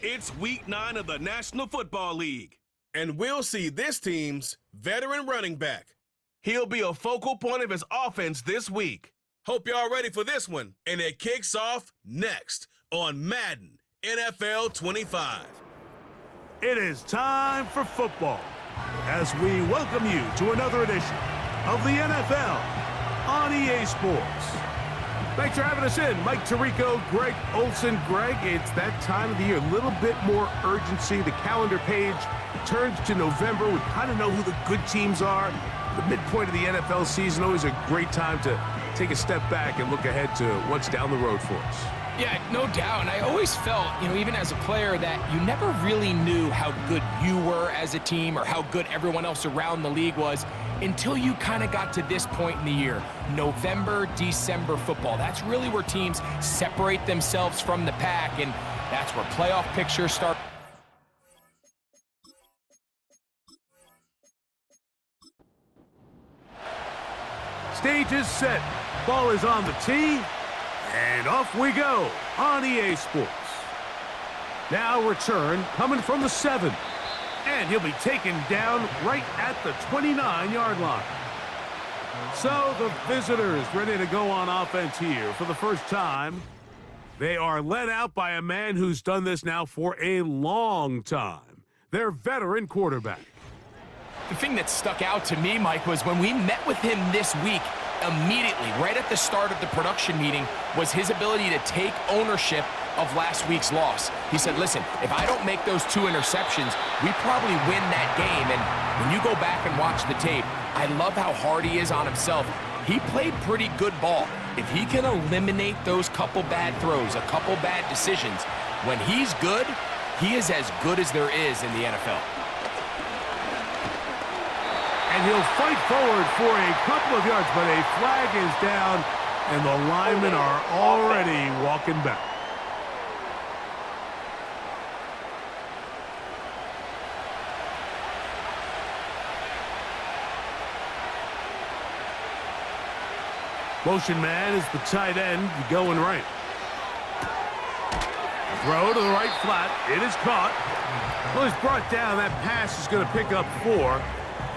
It's Week 9 of the National Football League. And we'll see this team's veteran running back. He'll be a focal point of his offense this week. Hope y'all ready for this one. And it kicks off next on Madden NFL 25. It is time for football as we welcome you to another edition of the NFL on EA Sports. Thanks for having us in. Mike Tirico, Greg Olson. Greg, it's that time of the year. A little bit more urgency. The calendar page turns to November. We kind of know who the good teams are. The midpoint of the NFL season, always a great time to take a step back and look ahead to what's down the road for us. Yeah, no doubt. And I always felt, even as a player, that you never really knew how good you were as a team or how good everyone else around the league was until you kind of got to this point in the year. November, December football. That's really where teams separate themselves from the pack, and that's where playoff pictures start. Stage is set. Ball is on the tee. And off we go on EA Sports. Now return coming from the 7. And he'll be taken down right at the 29-yard line. So the visitors ready to go on offense here for the first time. They are led out by a man who's done this now for a long time. Their veteran quarterback. The thing that stuck out to me, Mike, was when we met with him this week, immediately, right at the start of the production meeting, was his ability to take ownership of last week's loss. He said, listen, if I don't make those 2 interceptions, we probably win that game. And when you go back and watch the tape, I love how hard he is on himself. He played pretty good ball. If he can eliminate those couple bad throws, a couple bad decisions, when he's good, he is as good as there is in the NFL. And he'll fight forward for a couple of yards, but a flag is down, and the linemen are already walking back. Motion man is the tight end going right. Throw to the right flat. It is caught. Well, it's brought down. That pass is going to pick up 4.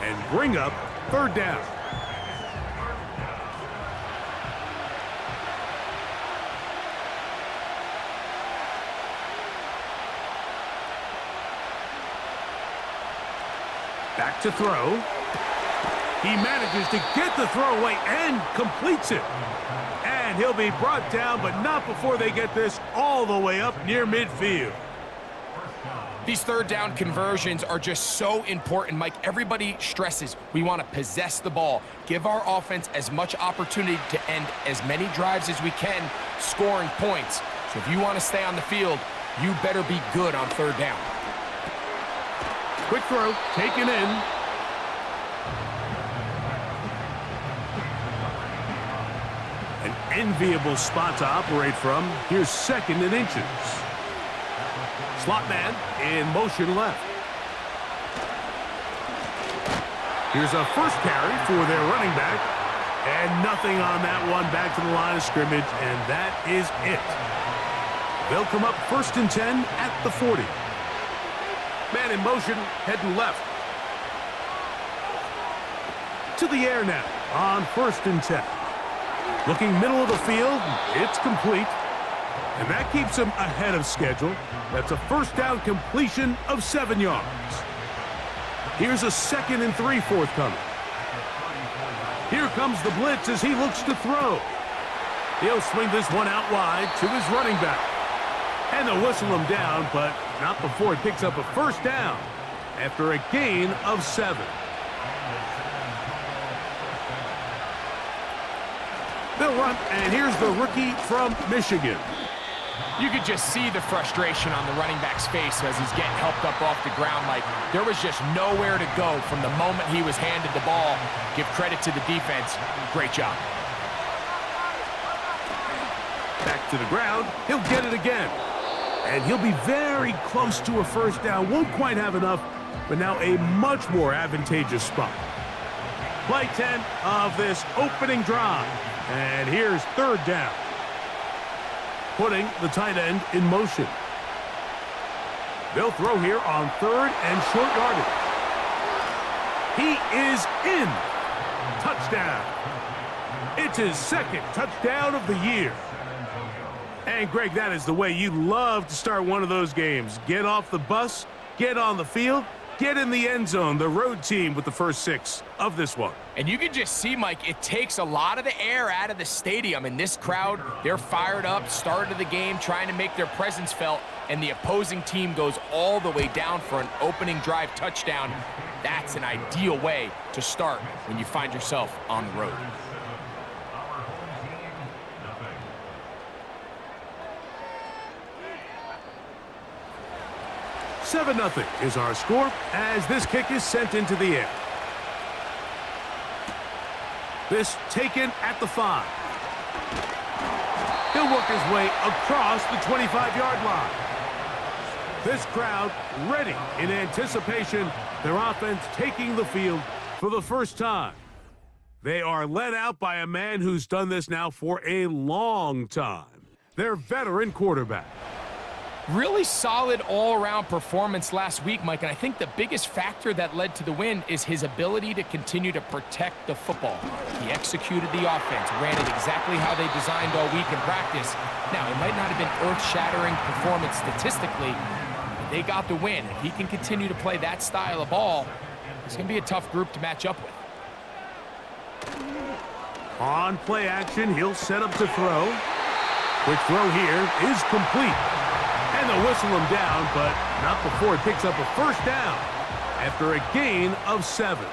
And bring up 3rd down. Back to throw. He manages to get the throw away and completes it. And he'll be brought down, but not before they get this all the way up near midfield. These 3rd down conversions are just so important, Mike. Everybody stresses we want to possess the ball, give our offense as much opportunity to end as many drives as we can, scoring points. So if you want to stay on the field, you better be good on 3rd down. Quick throw, taken in. An enviable spot to operate from. Here's 2nd and inches. Slot man in motion left. Here's a first carry for their running back. And nothing on that one. Back to the line of scrimmage, and that is it. They'll come up 1st and 10 at the 40. Man in motion, heading left. To the air now on 1st and 10. Looking middle of the field, it's complete. And that keeps him ahead of schedule. That's a 1st down completion of 7 yards. Here's a 2nd and 3 forthcoming. Here comes the blitz as he looks to throw. He'll swing this one out wide to his running back. And they'll whistle him down, but not before he picks up a 1st down after a gain of 7. They'll run, and here's the rookie from Michigan. You could just see the frustration on the running back's face as he's getting helped up off the ground. Like, there was just nowhere to go from the moment he was handed the ball. Give credit to the defense. Great job. Back to the ground. He'll get it again. And he'll be very close to a 1st down. Won't quite have enough, but now a much more advantageous spot. Play 10 of this opening drive. And here's 3rd down. Putting the tight end in motion. They'll throw here on 3rd and short yardage. He is in. Touchdown. It's his 2nd touchdown of the year. And, Greg, that is the way you love to start one of those games. Get off the bus, get on the field, get in the end zone. The road team with the first 6 of this one. And you can just see, Mike, it takes a lot of the air out of the stadium. And this crowd, they're fired up, start of the game, trying to make their presence felt. And the opposing team goes all the way down for an opening drive touchdown. That's an ideal way to start when you find yourself on the road. "7-0 is our score as this kick is sent into the air. This taken at the 5. He'll work his way across the 25-yard line. This crowd ready in anticipation, their offense taking the field for the first time. They are led out by a man who's done this now for a long time. Their veteran quarterback. Really solid all-around performance last week, Mike, and I think the biggest factor that led to the win is his ability to continue to protect the football. He executed the offense, ran it exactly how they designed all week in practice. Now, it might not have been earth-shattering performance statistically, but they got the win. If he can continue to play that style of ball, it's going to be a tough group to match up with. On play action, he'll set up to throw. Quick throw here is complete. And they'll whistle him down, but not before he picks up a first down after a gain of 7.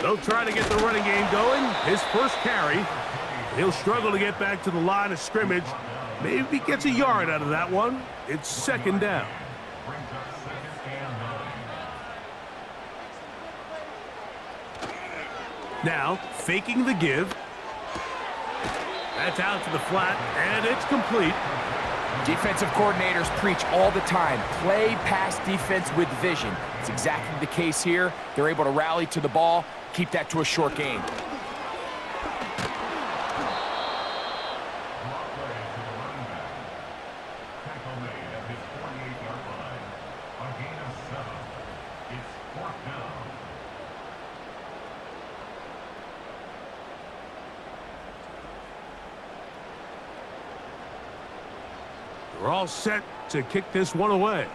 They'll try to get the running game going. His first carry. He'll struggle to get back to the line of scrimmage. Maybe gets a yard out of that one. It's 2nd down. Now, faking the give. That's out to the flat, and it's complete. Defensive coordinators preach all the time, play pass defense with vision. It's exactly the case here. They're able to rally to the ball, keep that to a short gain. We're all set to kick this one away.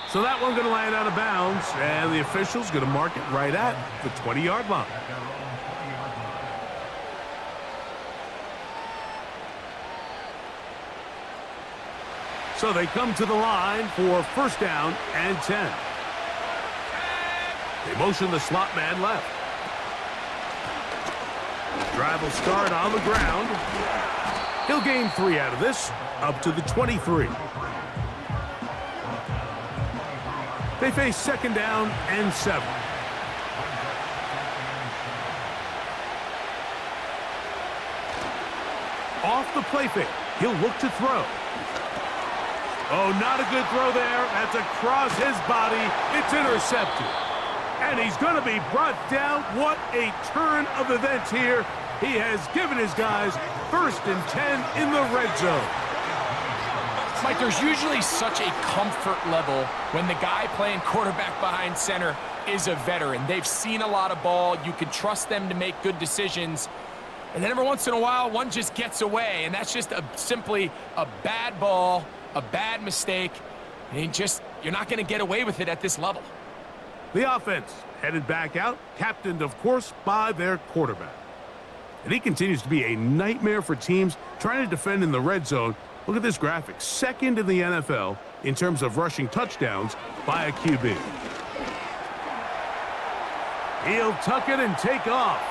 So that one going to land out of bounds, and the official's going to mark it right at the 20-yard line. So they come to the line for 1st down and 10. They motion the slot man left. Drive will start on the ground. He'll gain 3 out of this, up to the 23. They face 2nd down and 7. Off the play fake, he'll look to throw. Oh, not a good throw there. That's across his body. It's intercepted. And he's going to be brought down. What a turn of events here. He has given his guys 1st and 10 in the red zone. Mike, there's usually such a comfort level when the guy playing quarterback behind center is a veteran. They've seen a lot of ball. You can trust them to make good decisions. And then every once in a while, one just gets away. And that's just simply a bad ball, a bad mistake. And you're not going to get away with it at this level. The offense headed back out, captained, of course, by their quarterback. And he continues to be a nightmare for teams trying to defend in the red zone. Look at this graphic. 2nd in the NFL in terms of rushing touchdowns by a QB. He'll tuck it and take off.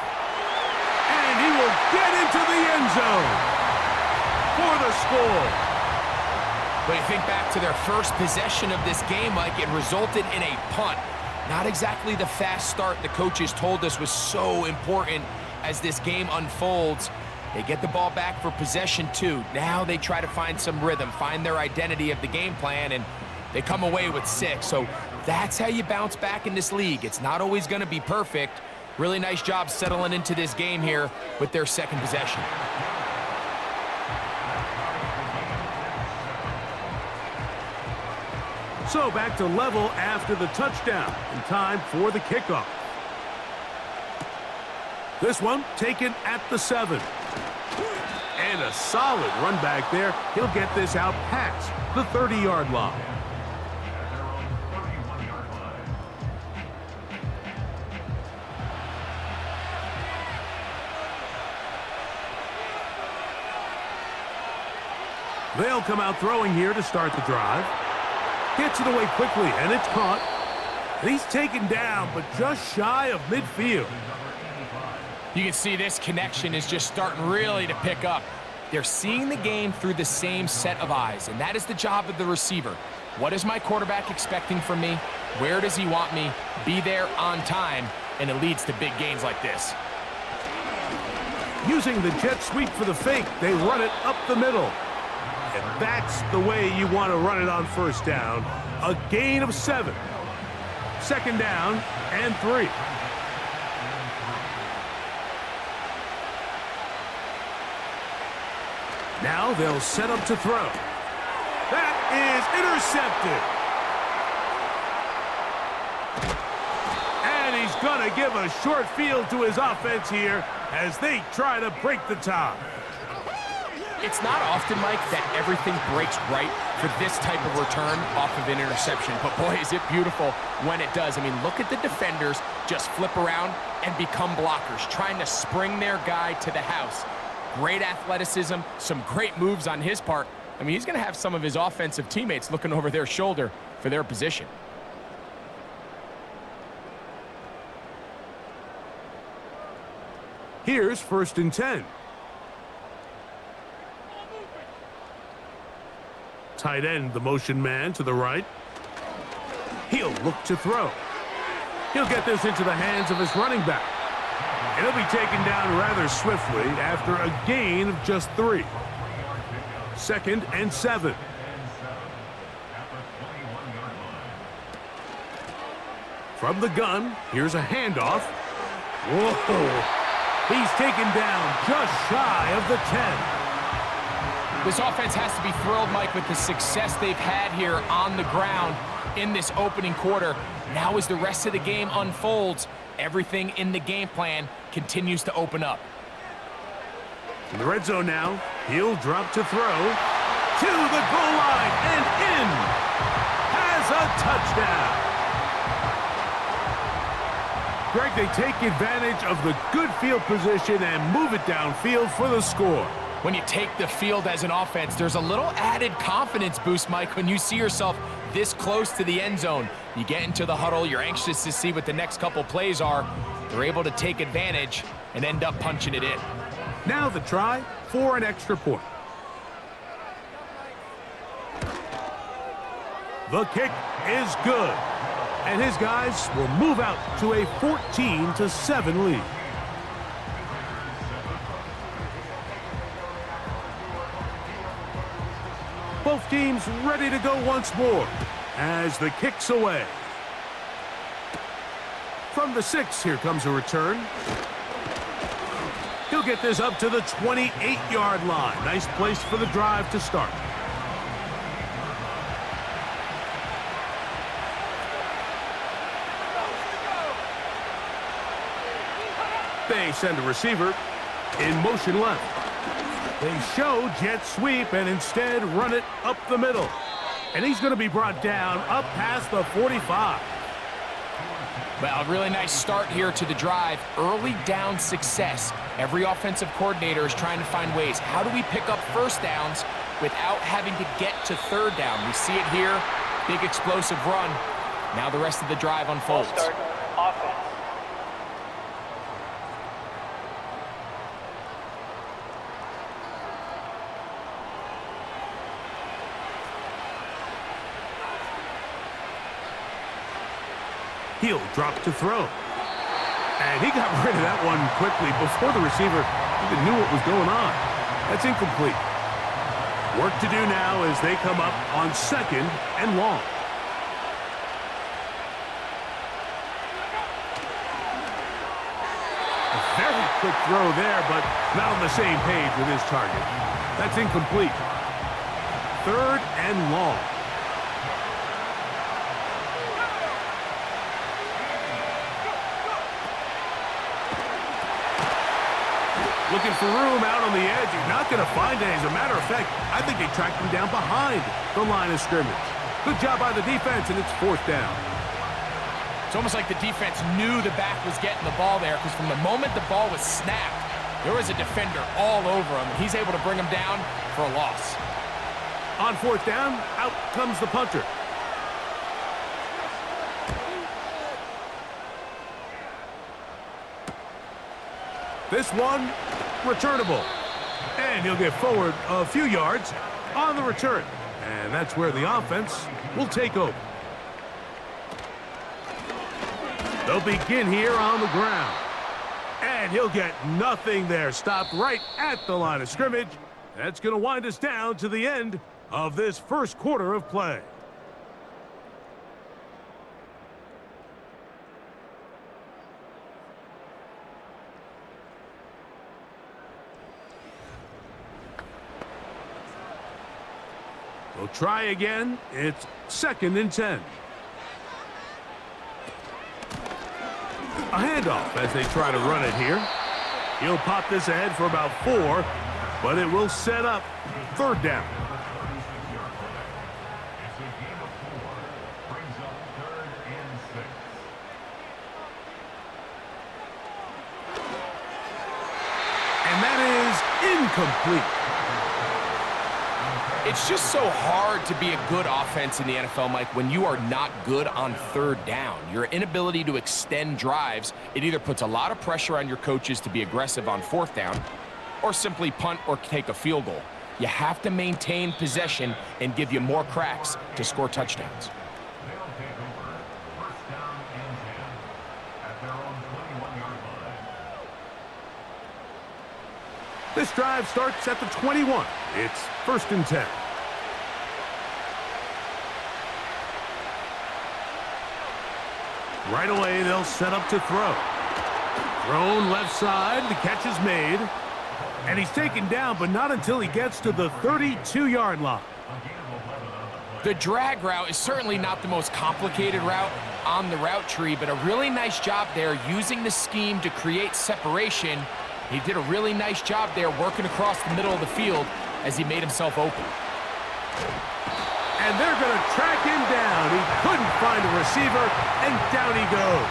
And he will get into the end zone for the score. But you think back to their first possession of this game, Mike, it resulted in a punt. Not exactly the fast start the coaches told us was so important as this game unfolds. They get the ball back for possession 2. Now they try to find some rhythm, find their identity of the game plan, and they come away with 6. So That's how you bounce back in this league. It's not always going to be perfect. Really nice job settling into this game here with their second possession. So back to level after the touchdown, and time for the kickoff. This one taken at the 7. And a solid run back there. He'll get this out past the 30-yard line. They'll come out throwing here to start the drive. Gets it away quickly, and it's caught. And he's taken down, but just shy of midfield. You can see this connection is just starting really to pick up. They're seeing the game through the same set of eyes, and that is the job of the receiver. What is my quarterback expecting from me? Where does he want me? Be there on time, and it leads to big gains like this. Using the jet sweep for the fake, they run it up the middle. And that's the way you want to run it on first down. A gain of 7. Second down and 3. Now they'll set up to throw. That is intercepted. And he's going to give a short field to his offense here as they try to break the tie. It's not often, Mike, that everything breaks right for this type of return off of an interception. But boy, is it beautiful when it does. I mean, look at the defenders just flip around and become blockers, trying to spring their guy to the house. Great athleticism, some great moves on his part. I mean, he's going to have some of his offensive teammates looking over their shoulder for their position. Here's 1st and 10. Tight end, the motion man to the right. He'll look to throw. He'll get this into the hands of his running back. And he'll be taken down rather swiftly after a gain of just 3. 2nd and 7. From the gun, here's a handoff. Whoa! He's taken down just shy of the 10. This offense has to be thrilled, Mike, with the success they've had here on the ground in this opening quarter. Now as the rest of the game unfolds, everything in the game plan continues to open up. In the red zone now, he'll drop to throw. To the goal line and in. Has a touchdown. Greg, they take advantage of the good field position and move it downfield for the score. When you take the field as an offense, there's a little added confidence boost, Mike, when you see yourself this close to the end zone. You get into the huddle, you're anxious to see what the next couple plays are. They're able to take advantage and end up punching it in. Now the try for an extra point. The kick is good, and his guys will move out to a 14-7 lead. Both teams ready to go once more as the kick's away. From the 6, here comes a return. He'll get this up to the 28-yard line. Nice place for the drive to start. They send a receiver in motion left. They show jet sweep and instead run it up the middle. And he's going to be brought down up past the 45. Well, a really nice start here to the drive. Early down success. Every offensive coordinator is trying to find ways. How do we pick up first downs without having to get to third down? We see it here. Big explosive run. Now the rest of the drive unfolds. Start offense. He'll drop to throw. And he got rid of that one quickly before the receiver even knew what was going on. That's incomplete. Work to do now as they come up on 2nd and long. Very quick throw there, but not on the same page with his target. That's incomplete. 3rd and long. Looking for room out on the edge. He's not going to find it. As a matter of fact, I think they tracked him down behind the line of scrimmage. Good job by the defense, and it's 4th down. It's almost like the defense knew the back was getting the ball there, because from the moment the ball was snapped, there was a defender all over him, and he's able to bring him down for a loss. On 4th down, out comes the punter. This one, returnable. And he'll get forward a few yards on the return. And that's where the offense will take over. They'll begin here on the ground. And he'll get nothing there. Stopped right at the line of scrimmage. That's going to wind us down to the end of this first quarter of play. We'll try again. It's 2nd and 10. A handoff as they try to run it here. He'll pop this ahead for about 4, but it will set up 3rd down. And that is incomplete. It's just so hard to be a good offense in the NFL, Mike, when you are not good on 3rd down. Your inability to extend drives, it either puts a lot of pressure on your coaches to be aggressive on 4th down or simply punt or take a field goal. You have to maintain possession and give you more cracks to score touchdowns. This drive starts at the 21. It's 1st and 10. Right away, they'll set up to throw. Thrown left side. The catch is made. And he's taken down, but not until he gets to the 32-yard line. The drag route is certainly not the most complicated route on the route tree, but a really nice job there using the scheme to create separation. He did a really nice job there working across the middle of the field as he made himself open. And they're going to track him down. He couldn't find a receiver, and down he goes.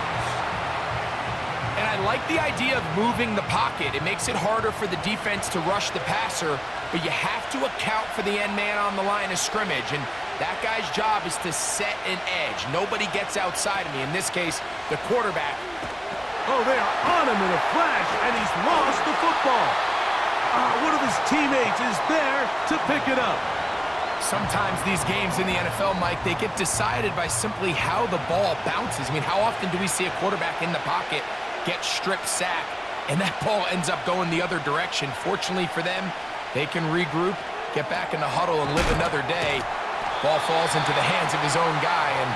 And I like the idea of moving the pocket. It makes it harder for the defense to rush the passer, but you have to account for the end man on the line of scrimmage, and that guy's job is to set an edge. Nobody gets outside of me. In this case, the quarterback. Oh, they are on him in a flash, and he's lost the football. One of his teammates is there to pick it up. Sometimes these games in the NFL, Mike, they get decided by simply how the ball bounces. I mean, how often do we see a quarterback in the pocket get strip sack, and that ball ends up going the other direction? Fortunately for them, they can regroup, get back in the huddle, and live another day. Ball falls into the hands of his own guy, and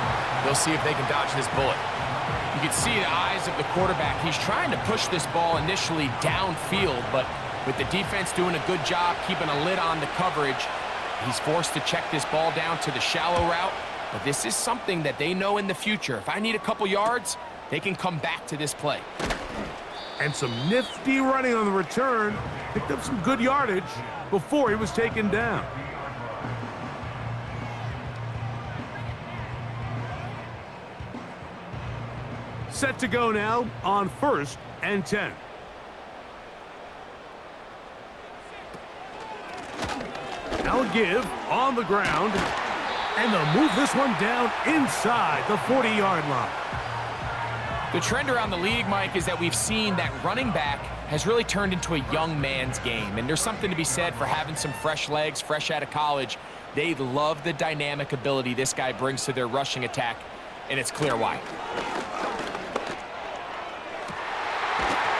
they'll see if they can dodge this bullet. You can see the eyes of the quarterback. He's trying to push this ball initially downfield, but with the defense doing a good job keeping a lid on the coverage, he's forced to check this ball down to the shallow route. But this is something that they know in the future. If I need a couple yards, they can come back to this play. And some nifty running on the return. Picked up some good yardage before he was taken down. Set to go now on 1st and 10. Now a give on the ground. And they'll move this one down inside the 40-yard line. The trend around the league, Mike, is that we've seen that running back has really turned into a young man's game. And there's something to be said for having some fresh legs, fresh out of college. They love the dynamic ability this guy brings to their rushing attack, and it's clear why.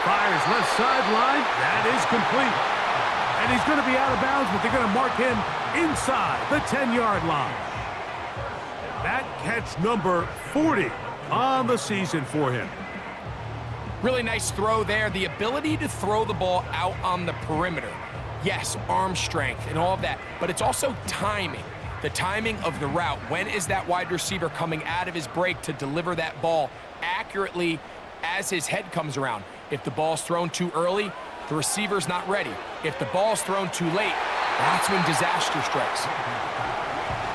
Fires left sideline. That is complete. And he's going to be out of bounds, but they're going to mark him inside the 10-yard line. That catch number 40 on the season for him. Really nice throw there. The ability to throw the ball out on the perimeter. Yes, arm strength and all of that, but it's also timing. The timing of the route. When is that wide receiver coming out of his break to deliver that ball accurately as his head comes around? If the ball's thrown too early, the receiver's not ready. If the ball's thrown too late, that's when disaster strikes.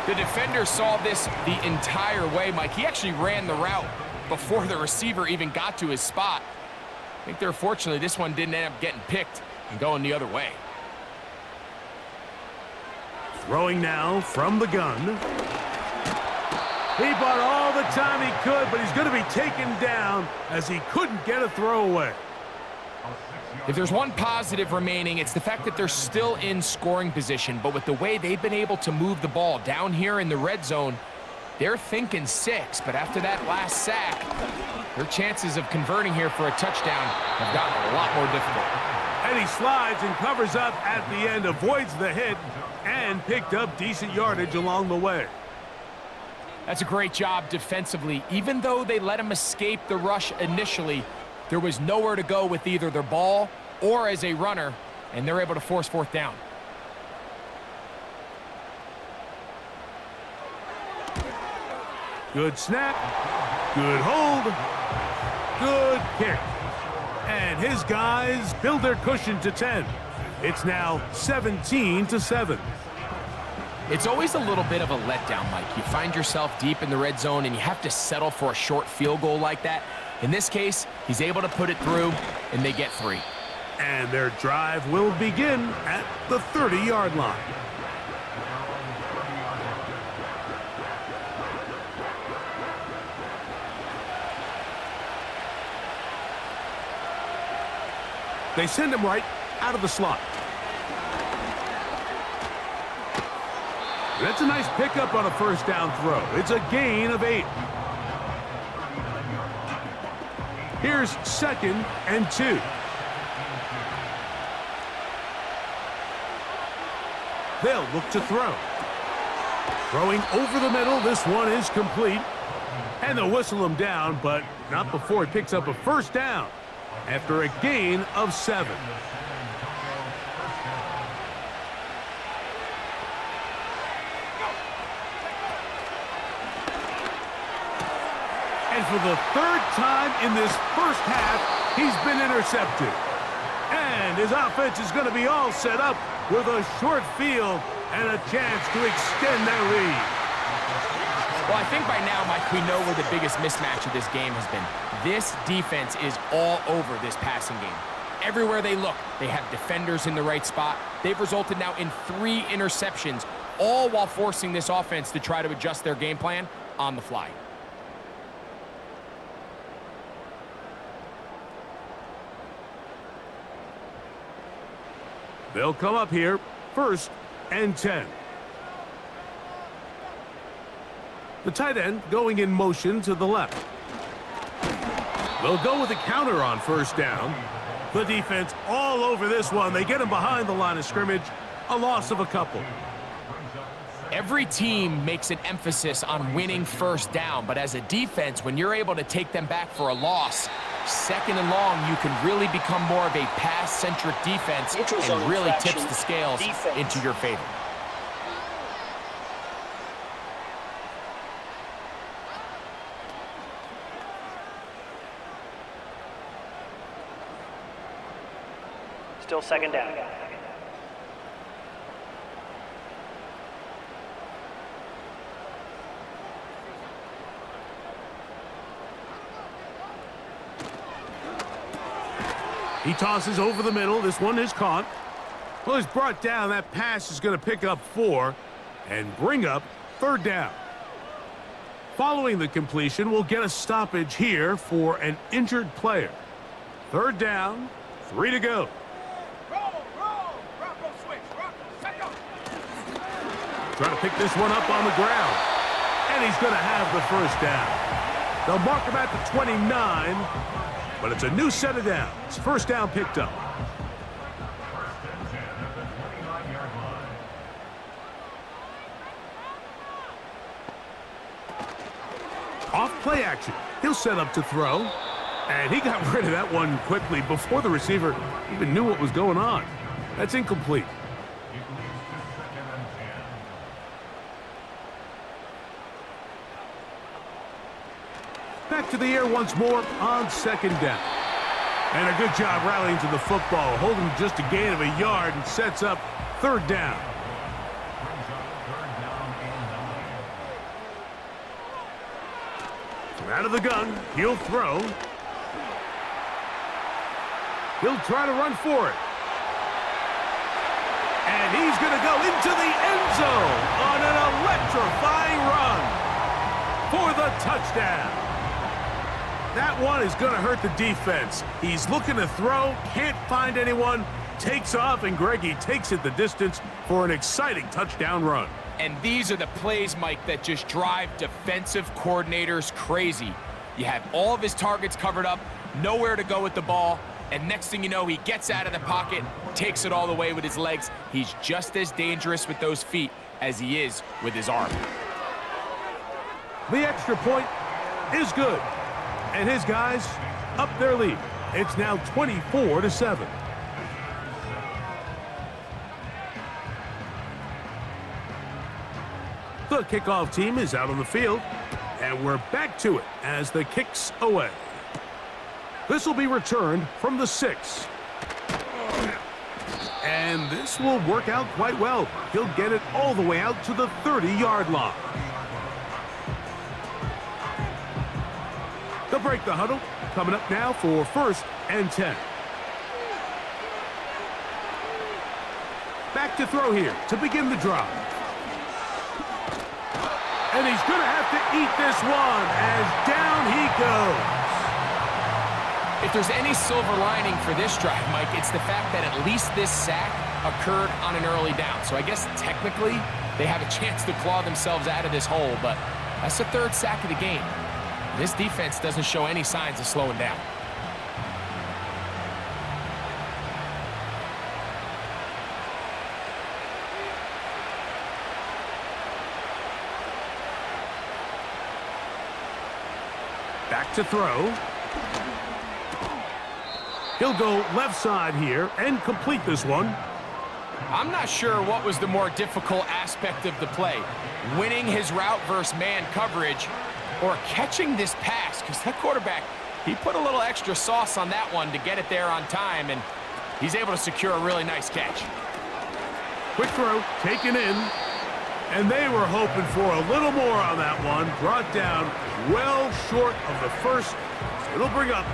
The defender saw this the entire way, Mike. He actually ran the route before the receiver even got to his spot. I think they're fortunately this one didn't end up getting picked and going the other way. Throwing now from the gun. He bought all the time he could, but he's going to be taken down as he couldn't get a throwaway. If there's one positive remaining, it's the fact that they're still in scoring position, but with the way they've been able to move the ball down here in the red zone, they're thinking 6, but after that last sack, their chances of converting here for a touchdown have gotten a lot more difficult. And he slides and covers up at the end, avoids the hit, and picked up decent yardage along the way. That's a great job defensively. Even though they let him escape the rush initially, there was nowhere to go with either their ball or as a runner, and they're able to force 4th down. Good snap, good hold, good kick. And his guys build their cushion to 10. It's now 17-7. It's always a little bit of a letdown, Mike. You find yourself deep in the red zone and you have to settle for a short field goal like that. In this case, he's able to put it through, and they get 3. And their drive will begin at the 30-yard line. They send him right out of the slot. That's a nice pickup on a 1st down throw. It's a gain of 8. Here's 2nd and 2. They'll look to throw. Throwing over the middle. This one is complete. And they'll whistle him down, but not before he picks up a 1st down after a gain of 7. And for the 3rd time in this first half, he's been intercepted. And his offense is going to be all set up with a short field and a chance to extend their lead. Well, I think by now, Mike, we know where the biggest mismatch of this game has been. This defense is all over this passing game. Everywhere they look, they have defenders in the right spot. They've resulted now in 3 interceptions, all while forcing this offense to try to adjust their game plan on the fly. They'll come up here, 1st and 10. The tight end going in motion to the left. They'll go with a counter on 1st down. The defense all over this one. They get him behind the line of scrimmage. A loss of a couple. Every team makes an emphasis on winning 1st down, but as a defense, when you're able to take them back for a loss, 2nd and long, you can really become more of a pass-centric defense and really tips the scales into your favor. Still 2nd down. He tosses over the middle. This one is caught. Well, he's brought down. That pass is going to pick up 4 and bring up 3rd down. Following the completion, we'll get a stoppage here for an injured player. 3rd down, 3 to go. Trying to pick this one up on the ground. And he's going to have the 1st down. They'll mark him at the 29, but it's a new set of downs. 1st down picked up. Off play action. He'll set up to throw. And he got rid of that one quickly before the receiver even knew what was going on. That's incomplete. Back to the air once more on second down. And a good job rallying to the football, holding just a gain of a yard and sets up third down. From out of the gun, he'll throw. He'll try to run for it. And he's going to go into the end zone on an electrifying run for the touchdown. That one is going to hurt the defense. He's looking to throw, can't find anyone, takes off, and Greggy takes it the distance for an exciting touchdown run. And these are the plays, Mike, that just drive defensive coordinators crazy. You have all of his targets covered up, nowhere to go with the ball, and next thing you know, he gets out of the pocket, takes it all the way with his legs. He's just as dangerous with those feet as he is with his arm. The extra point is good, and his guys up their lead. It's now 24-7. The kickoff team is out on the field, and we're back to it as the kick's away. This will be returned from the 6. And this will work out quite well. He'll get it all the way out to the 30-yard line. They'll break the huddle. Coming up now for 1st and 10. Back to throw here to begin the drive. And he's going to have to eat this one as down he goes. If there's any silver lining for this drive, Mike, it's the fact that at least this sack occurred on an early down. So I guess technically they have a chance to claw themselves out of this hole, but that's the 3rd sack of the game. This defense doesn't show any signs of slowing down. Back to throw. He'll go left side here and complete this one. I'm not sure what was the more difficult aspect of the play, winning his route versus man coverage or catching this pass, because that quarterback, he put a little extra sauce on that one to get it there on time, and he's able to secure a really nice catch. Quick throw, taken in, and they were hoping for a little more on that one. Brought down well short of the first, so it'll bring up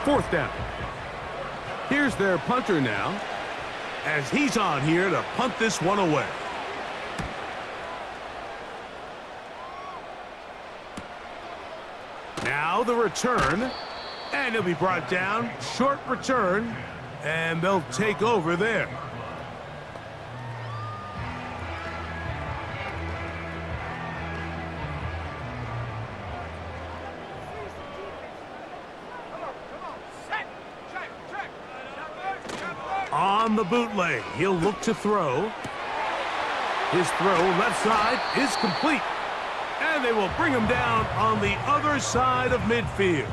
4th down. Here's their punter now, as he's on here to punt this one away. Now the return, and he'll be brought down. Short return, and they'll take over there. On the bootleg, he'll look to throw. His throw left side is complete. And they will bring him down on the other side of midfield.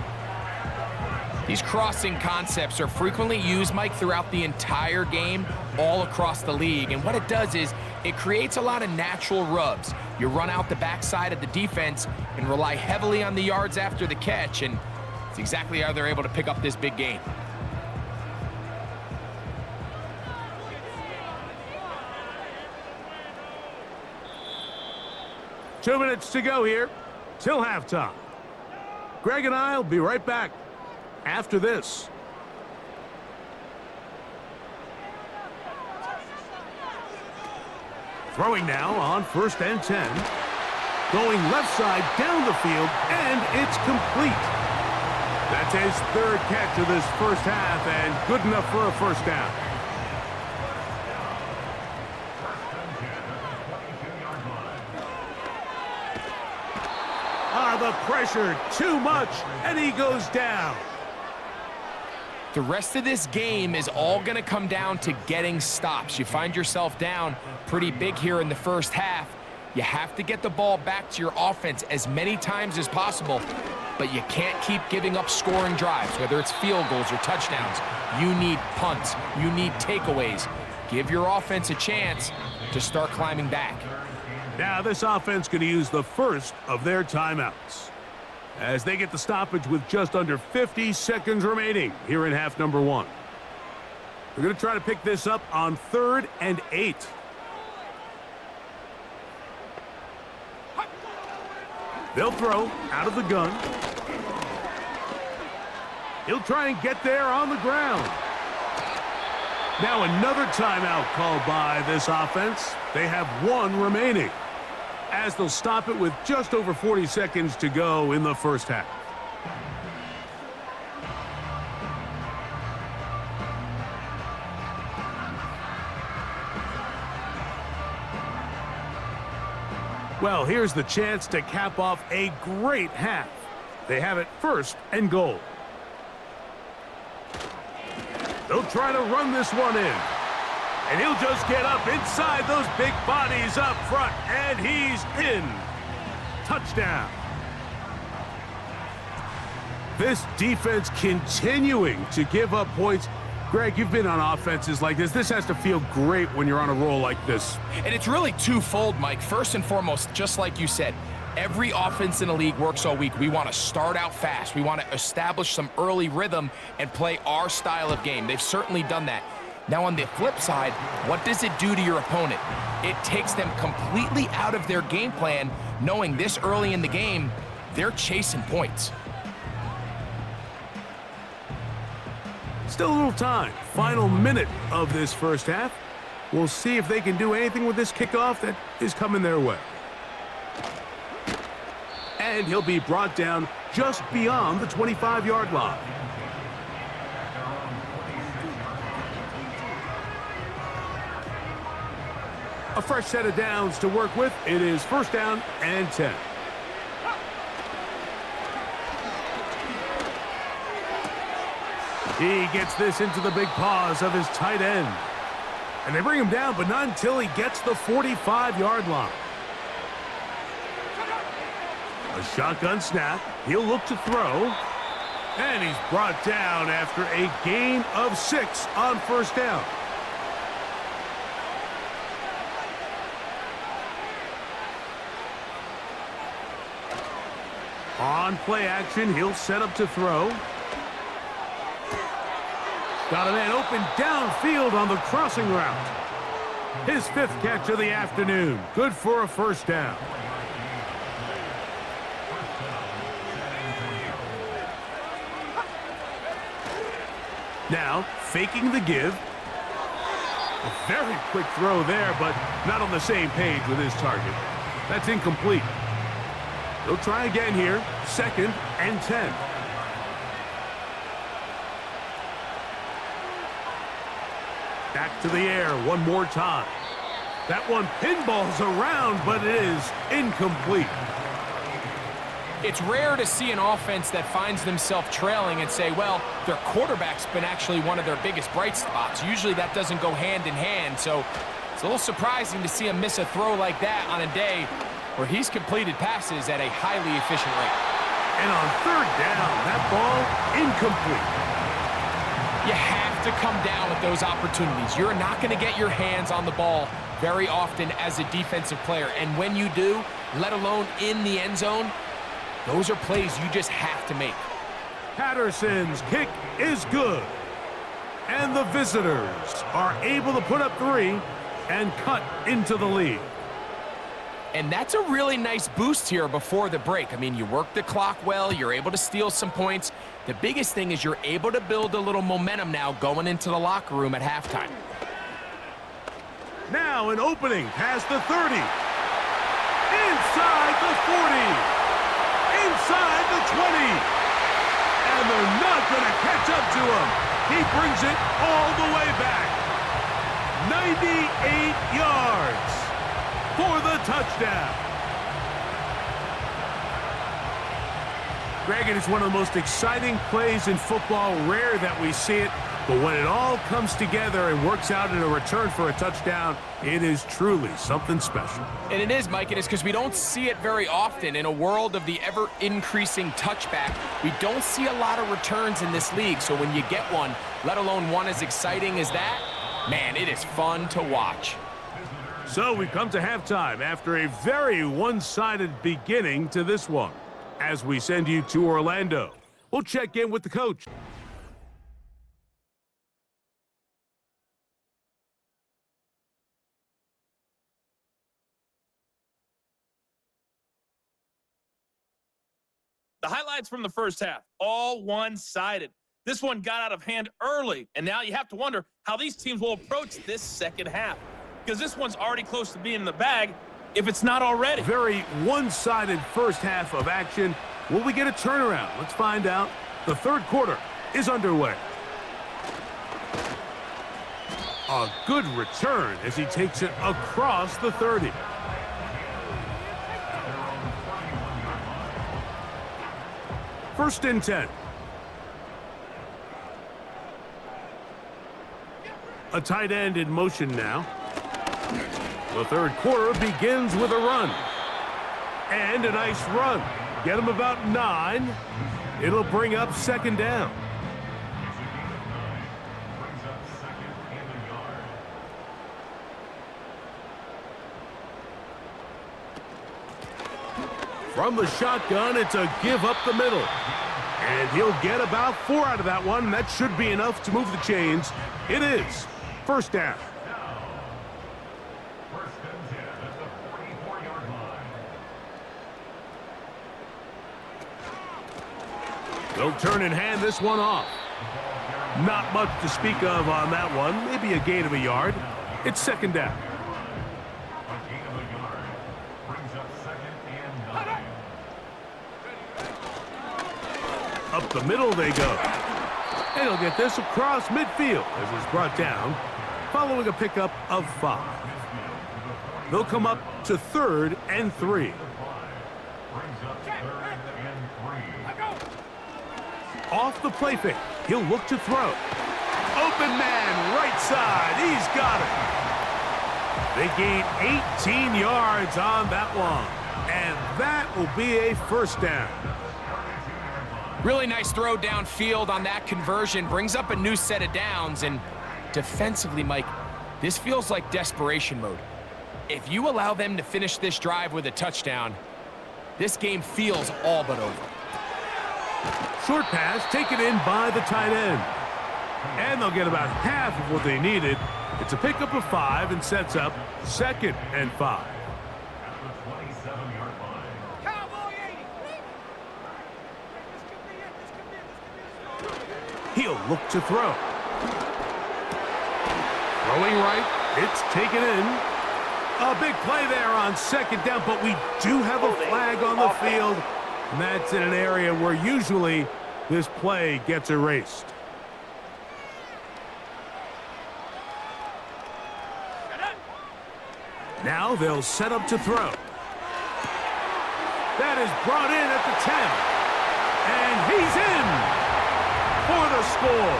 These crossing concepts are frequently used, Mike, throughout the entire game, all across the league. And what it does is it creates a lot of natural rubs. You run out the backside of the defense and rely heavily on the yards after the catch, and it's exactly how they're able to pick up this big gain. Two minutes to go here till halftime. Greg and I will be right back after this. Throwing now on 1st and 10. Going left side down the field, and it's complete. That's his 3rd catch of this first half, and good enough for a 1st down. The pressure too much, and he goes down. The rest of this game is all going to come down to getting stops. You find yourself down pretty big here in the first half. You have to get the ball back to your offense as many times as possible. but you can't keep giving up scoring drives, whether it's field goals or touchdowns. You need punts. You need takeaways. Give your offense a chance to start climbing back. Now this offense going to use the first of their timeouts as they get the stoppage with just under 50 seconds remaining here in half number 1. They're going to try to pick this up on 3rd and 8. They'll throw out of the gun. He'll try and get there on the ground. Now another timeout called by this offense. They have 1 remaining, as they'll stop it with just over 40 seconds to go in the first half. Well, here's the chance to cap off a great half. They have it 1st and goal. They'll try to run this one in. And he'll just get up inside those big bodies up front, and he's in. Touchdown. This defense continuing to give up points. Greg, you've been on offenses like this. This has to feel great when you're on a roll like this. And it's really twofold, Mike. First and foremost, just like you said, every offense in the league works all week. We want to start out fast. We want to establish some early rhythm and play our style of game. They've certainly done that. Now, on the flip side, what does it do to your opponent? It takes them completely out of their game plan, knowing this early in the game, they're chasing points. Still a little time. Final minute of this first half. We'll see if they can do anything with this kickoff that is coming their way. And he'll be brought down just beyond the 25-yard line. A fresh set of downs to work with. It is 1st down and 10. He gets this into the big paws of his tight end. And they bring him down, but not until he gets the 45-yard line. A shotgun snap. He'll look to throw. And he's brought down after a gain of 6 on 1st down. On play action, he'll set up to throw. Got a man open downfield on the crossing route. His 5th catch of the afternoon. Good for a 1st down. Now, faking the give. A very quick throw there, but not on the same page with his target. That's incomplete. They'll try again here. 2nd and 10. Back to the air one more time. That one pinballs around, but it is incomplete. It's rare to see an offense that finds themselves trailing and say, well, their quarterback's been actually one of their biggest bright spots. Usually that doesn't go hand in hand, so it's a little surprising to see him miss a throw like that on a day where he's completed passes at a highly efficient rate. And on 3rd down, that ball incomplete. You have to come down with those opportunities. You're not going to get your hands on the ball very often as a defensive player. And when you do, let alone in the end zone, those are plays you just have to make. Patterson's kick is good. And the visitors are able to put up 3 and cut into the lead. And that's a really nice boost here before the break. I mean, you work the clock well, you're able to steal some points. The biggest thing is you're able to build a little momentum now going into the locker room at halftime. Now an opening past the 30. Inside the 40. Inside the 20. And they're not going to catch up to him. He brings it all the way back. 98 yards for the touchdown. Greg, it is one of the most exciting plays in football. Rare that we see it. But when it all comes together and works out in a return for a touchdown, it is truly something special. And it is, Mike. It is because we don't see it very often. In a world of the ever-increasing touchback, we don't see a lot of returns in this league. So when you get one, let alone one as exciting as that, man, it is fun to watch. So we've come to halftime after a very one-sided beginning to this one. As we send you to Orlando, we'll check in with the coach. The highlights from the first half, all one-sided. This one got out of hand early, and now you have to wonder how these teams will approach this second half, because this one's already close to being in the bag, if it's not already. Very one-sided first half of action. Will we get a turnaround? Let's find out. The third quarter is underway. A good return as he takes it across the 30. First and 10. A tight end in motion now. The third quarter begins with a run. And a nice run. Get him about 9. It'll bring up second down. From the shotgun, it's a give up the middle. And he'll get about 4 out of that one. That should be enough to move the chains. It is. First down. They'll turn and hand this one off. Not much to speak of on that one. Maybe a gain of a yard. It's second down. Up the middle they go. And he'll get this across midfield as it's brought down, following a pickup of 5. They'll come up to 3rd and 3. Off the play fake, he'll look to throw. Open man, right side, he's got it. They gain 18 yards on that one, and that will be a first down. Really nice throw downfield on that conversion. Brings up a new set of downs. And defensively, Mike, this feels like desperation mode. If you allow them to finish this drive with a touchdown, this game feels all but over. Short pass taken in by the tight end. And they'll get about half of what they needed. It's a pickup of 5 and sets up 2nd and 5. He'll look to throw. Throwing right, it's taken in. A big play there on second down, but we do have a flag on the field. And that's in an area where usually this play gets erased. Now they'll set up to throw. That is brought in at the 10. And he's in for the score.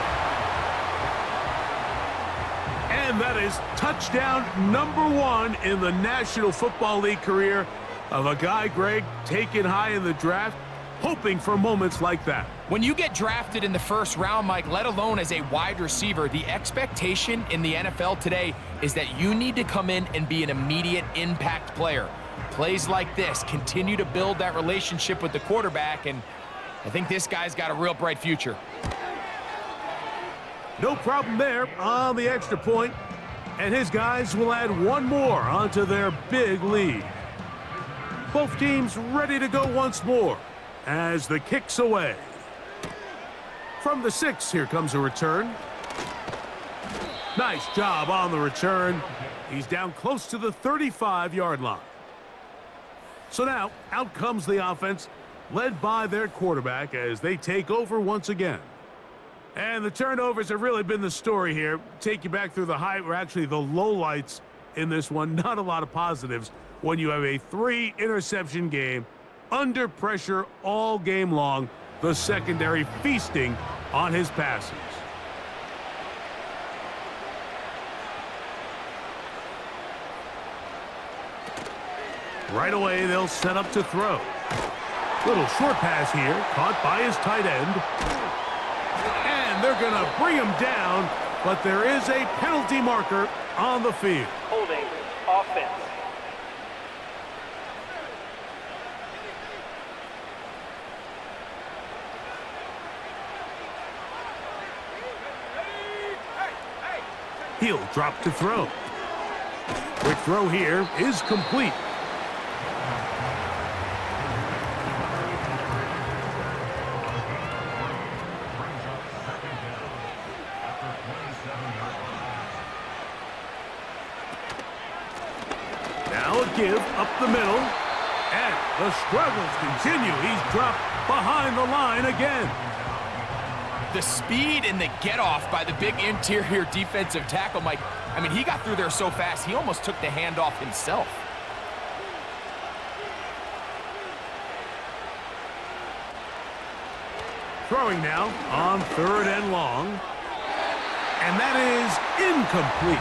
And that is touchdown number 1 in the National Football League career of a guy, Greg, taken high in the draft, hoping for moments like that. When you get drafted in the first round, Mike, let alone as a wide receiver, the expectation in the NFL today is that you need to come in and be an immediate impact player. Plays like this continue to build that relationship with the quarterback, and I think this guy's got a real bright future. No problem there on the extra point, and his guys will add one more onto their big lead. Both teams ready to go once more as the kick's away. From the 6, here comes a return. Nice job on the return. He's down close to the 35-yard line. So now, out comes the offense, led by their quarterback as they take over once again. And the turnovers have really been the story here. Take you back through the high, or actually the lowlights in this one. Not a lot of positives when you have a 3-interception game, under pressure all game long, the secondary feasting on his passes. Right away, they'll set up to throw. Little short pass here, caught by his tight end. And they're going to bring him down, but there is a penalty marker on the field. Holding offense. He'll drop to throw. Quick throw here is complete. Now a give up the middle. And the struggles continue. He's dropped behind the line again. The speed and the get-off by the big interior defensive tackle, Mike. I mean, he got through there so fast, he almost took the handoff himself. Throwing now on 3rd and long. And that is incomplete.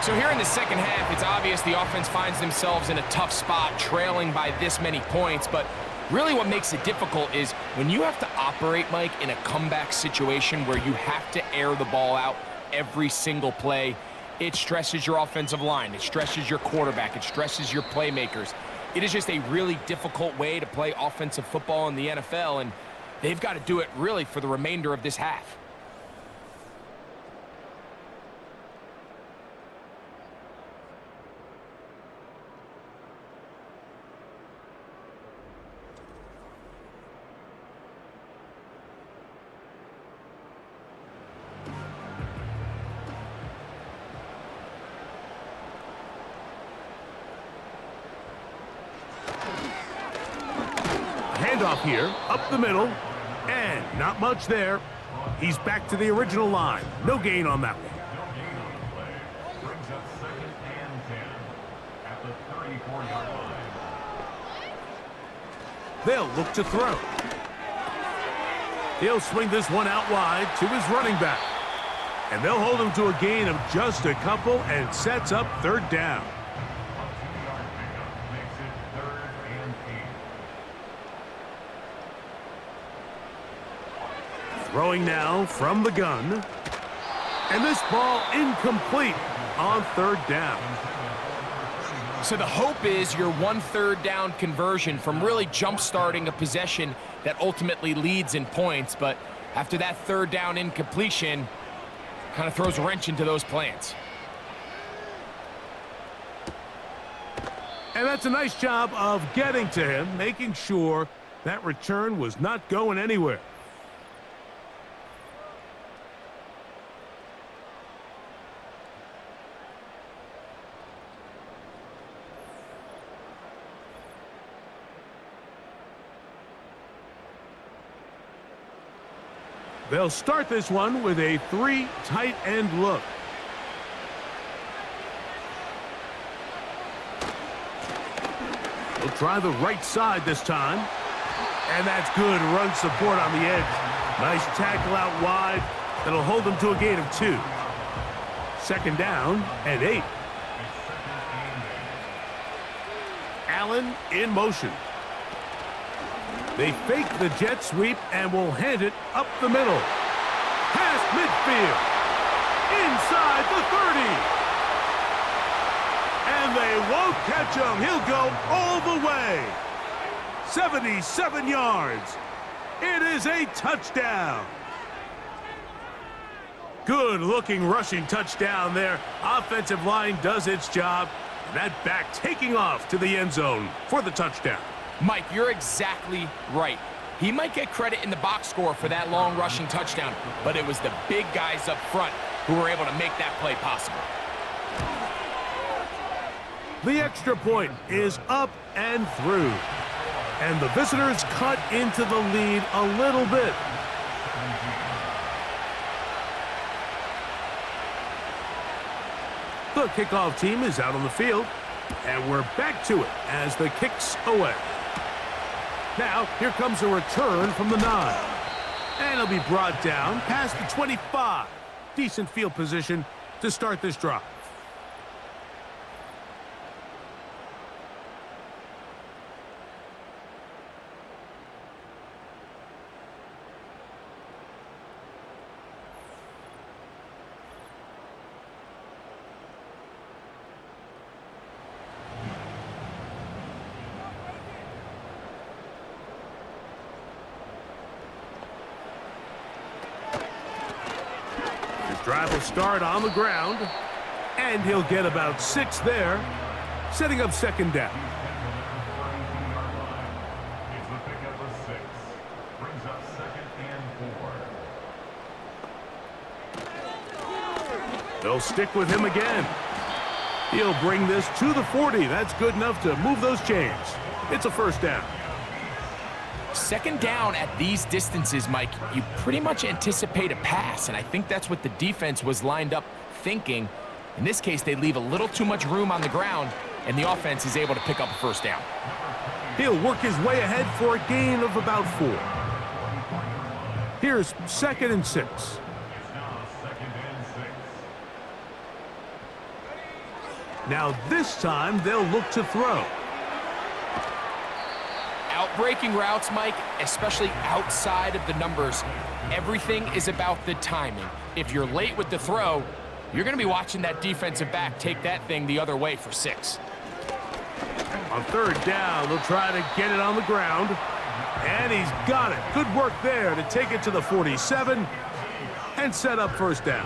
So here in the second half, it's obvious the offense finds themselves in a tough spot, trailing by this many points, but really what makes it difficult is when you have to operate, Mike, in a comeback situation where you have to air the ball out every single play, it stresses your offensive line, it stresses your quarterback, it stresses your playmakers. It is just a really difficult way to play offensive football in the NFL, and they've got to do it really for the remainder of this half. Handoff here, up the middle, and not much there. He's back to the original line. No gain on that one. Brings up 2nd and 10 at the 34-yard line. They'll look to throw. He'll swing this one out wide to his running back. And they'll hold him to a gain of just a couple and sets up 3rd down. Throwing now from the gun. And this ball incomplete on 3rd down. So the hope is your 1/3 down conversion from really jump-starting a possession that ultimately leads in points. But after that 3rd down incompletion, kind of throws a wrench into those plans. And that's a nice job of getting to him, making sure that return was not going anywhere. They'll start this one with a 3 tight end look. They'll try the right side this time. And that's good run support on the edge. Nice tackle out wide. That'll hold them to a gain of 2. 2nd down and 8. Allen in motion. They fake the jet sweep and will hand it up the middle. Past midfield. Inside the 30. And they won't catch him. He'll go all the way. 77 yards. It is a touchdown. Good looking rushing touchdown there. Offensive line does its job. And that back taking off to the end zone for the touchdown. Mike, you're exactly right. He might get credit in the box score for that long rushing touchdown, but it was the big guys up front who were able to make that play possible. The extra point is up and through. And the visitors cut into the lead a little bit. The kickoff team is out on the field, and we're back to it as the kick's away. Now, here comes a return from the 9. And it'll be brought down past the 25. Decent field position to start this drive. His drive will start on the ground, and he'll get about 6 there, setting up second down. It's the pickup of 6. Brings up second and 4. They'll stick with him again. He'll bring this to the 40. That's good enough to move those chains. It's a first down. Second down at these distances, Mike, you pretty much anticipate a pass, and I think that's what the defense was lined up thinking. In this case, they leave a little too much room on the ground, and the offense is able to pick up a first down. He'll work his way ahead for a gain of about 4. Here's second and 6. It's now second and 6. Now this time, they'll look to throw. Out-breaking routes, Mike, especially outside of the numbers, everything is about the timing. If you're late with the throw, you're going to be watching that defensive back take that thing the other way for 6. On third down, they'll try to get it on the ground. And he's got it. Good work there to take it to the 47 and set up first down.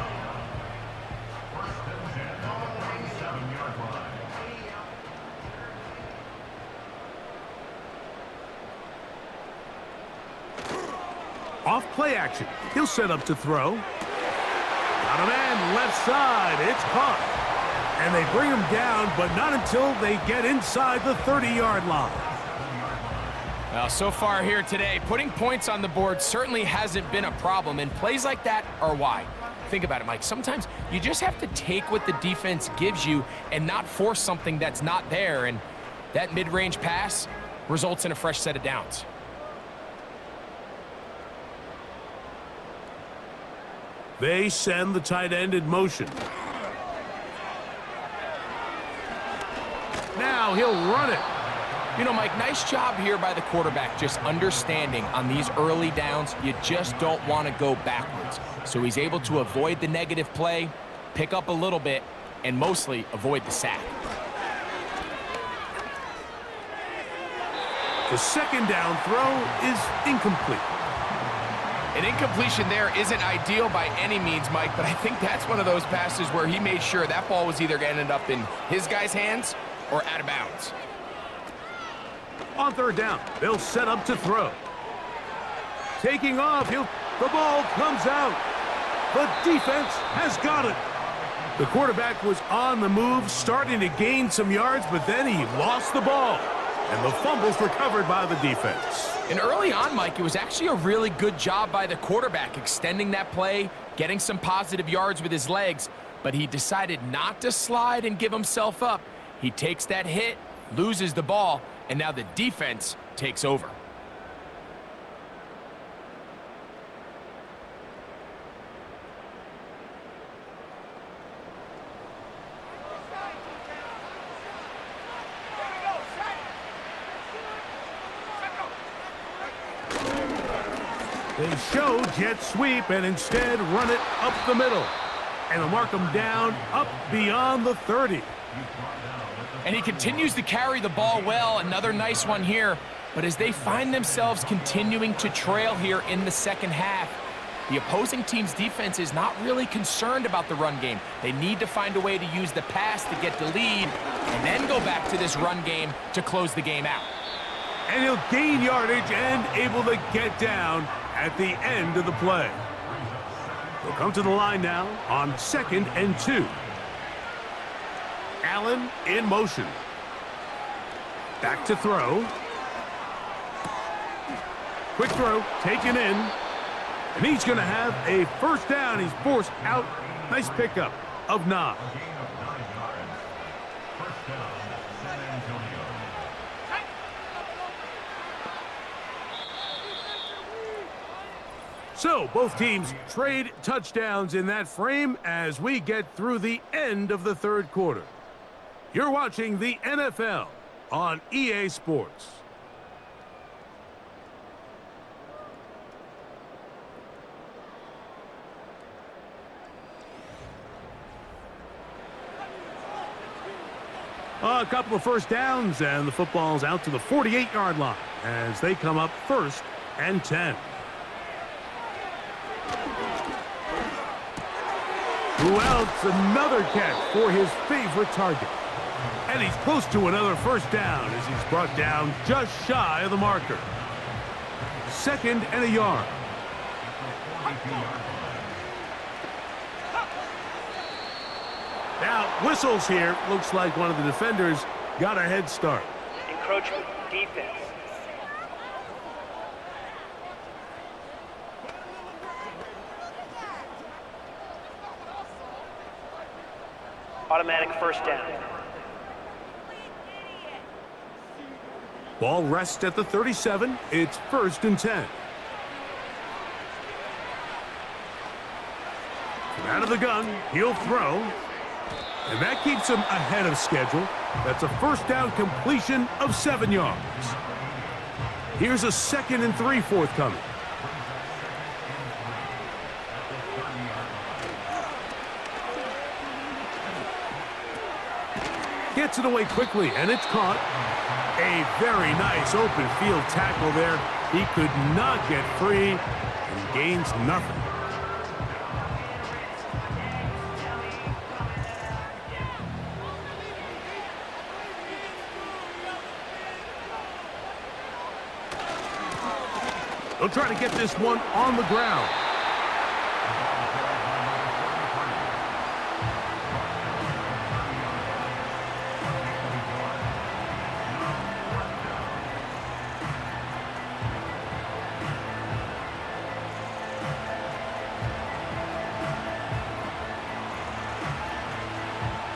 Off play action. He'll set up to throw. Got a man left side. It's caught. And they bring him down, but not until they get inside the 30-yard line. Well, so far here today, putting points on the board certainly hasn't been a problem, and plays like that are why. Think about it, Mike. Sometimes you just have to take what the defense gives you and not force something that's not there, and that mid-range pass results in a fresh set of downs. They send the tight end in motion. Now he'll run it. You know, Mike, nice job here by the quarterback, just understanding on these early downs, you just don't want to go backwards. So he's able to avoid the negative play, pick up a little bit, and mostly avoid the sack. The second down throw is incomplete. An incompletion there isn't ideal by any means, Mike, but I think that's one of those passes where he made sure that ball was either going to end up in his guy's hands or out of bounds. On third down, they'll set up to throw. Taking off, the ball comes out. The defense has got it. The quarterback was on the move, starting to gain some yards, but then he lost the ball. And the fumble's recovered by the defense. And early on, Mike, it was actually a really good job by the quarterback, extending that play, getting some positive yards with his legs, but he decided not to slide and give himself up. He takes that hit, loses the ball, and now the defense takes over. They show jet sweep and instead run it up the middle. And they'll mark him down up beyond the 30. And he continues to carry the ball well. Another nice one here. But as they find themselves continuing to trail here in the second half, the opposing team's defense is not really concerned about the run game. They need to find a way to use the pass to get the lead and then go back to this run game to close the game out. And he'll gain yardage and able to get down at the end of the play. They'll come to the line now on 2nd and 2. Allen in motion. Back to throw. Quick throw, taken in. And he's going to have a first down. He's forced out. Nice pickup of 9. So both teams trade touchdowns in that frame as we get through the end of the third quarter. You're watching the NFL on EA Sports. A couple of first downs, and the football's out to the 48-yard line as they come up 1st and 10. Who else? Another catch for his favorite target. And he's close to another first down as he's brought down just shy of the marker. 2nd and a yard. Now, whistles here. Looks like one of the defenders got a head start. Encroachment defense. Automatic first down. Ball rests at the 37. It's 1st and 10. From out of the gun, he'll throw. And that keeps him ahead of schedule. That's a first down completion of 7 yards. Here's a 2nd and 3 forthcoming. Gets it away quickly, and it's caught. A very nice open field tackle there. He could not get free and gains nothing. They'll try to get this one on the ground.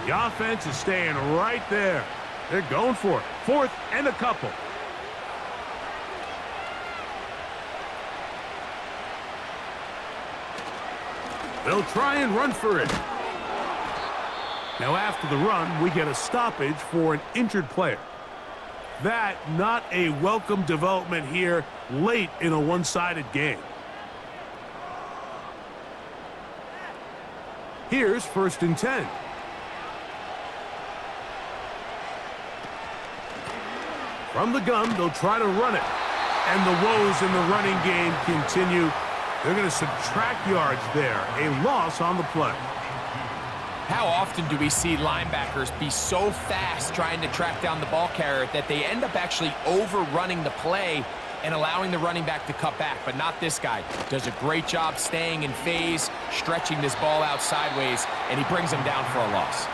The offense is staying right there. They're going for it. 4th and a couple. They'll try and run for it. Now after the run, we get a stoppage for an injured player. That not a welcome development here late in a one-sided game. Here's 1st and 10. From the gun, they'll try to run it. And the woes in the running game continue. They're going to subtract yards there. A loss on the play. How often do we see linebackers be so fast trying to track down the ball carrier that they end up actually overrunning the play and allowing the running back to cut back? But not this guy. Does a great job staying in phase, stretching this ball out sideways, and he brings him down for a loss.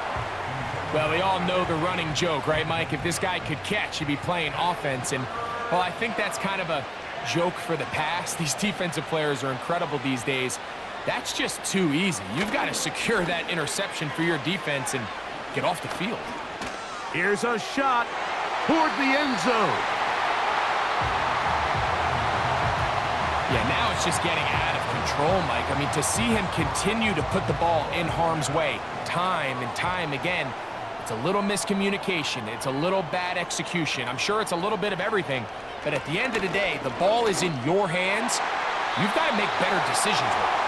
Well, we all know the running joke, right, Mike? If this guy could catch, he'd be playing offense. And, well, I think that's kind of a joke for the past. These defensive players are incredible these days. That's just too easy. You've got to secure that interception for your defense and get off the field. Here's a shot toward the end zone. Yeah, now it's just getting out of control, Mike. I mean, to see him continue to put the ball in harm's way time and time again, it's a little miscommunication. It's a little bad execution. I'm sure it's a little bit of everything. But at the end of the day, the ball is in your hands. You've got to make better decisions with it.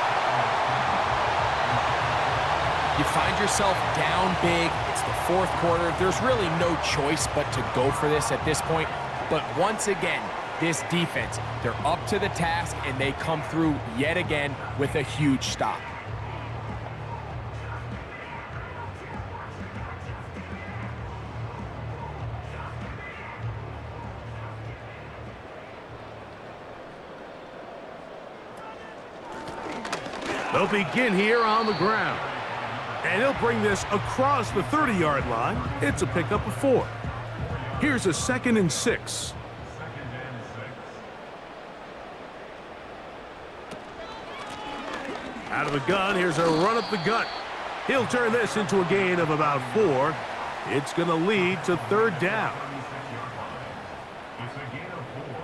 You find yourself down big. It's the 4th quarter. There's really no choice but to go for this at this point. But once again, this defense, they're up to the task, and they come through yet again with a huge stop. They'll begin here on the ground. And he'll bring this across the 30-yard line. It's a pickup of 4. Here's a 2nd and 6. Out of the gun, here's a run up the gut. He'll turn this into a gain of about 4. It's going to lead to 3rd down. It's a gain of 4.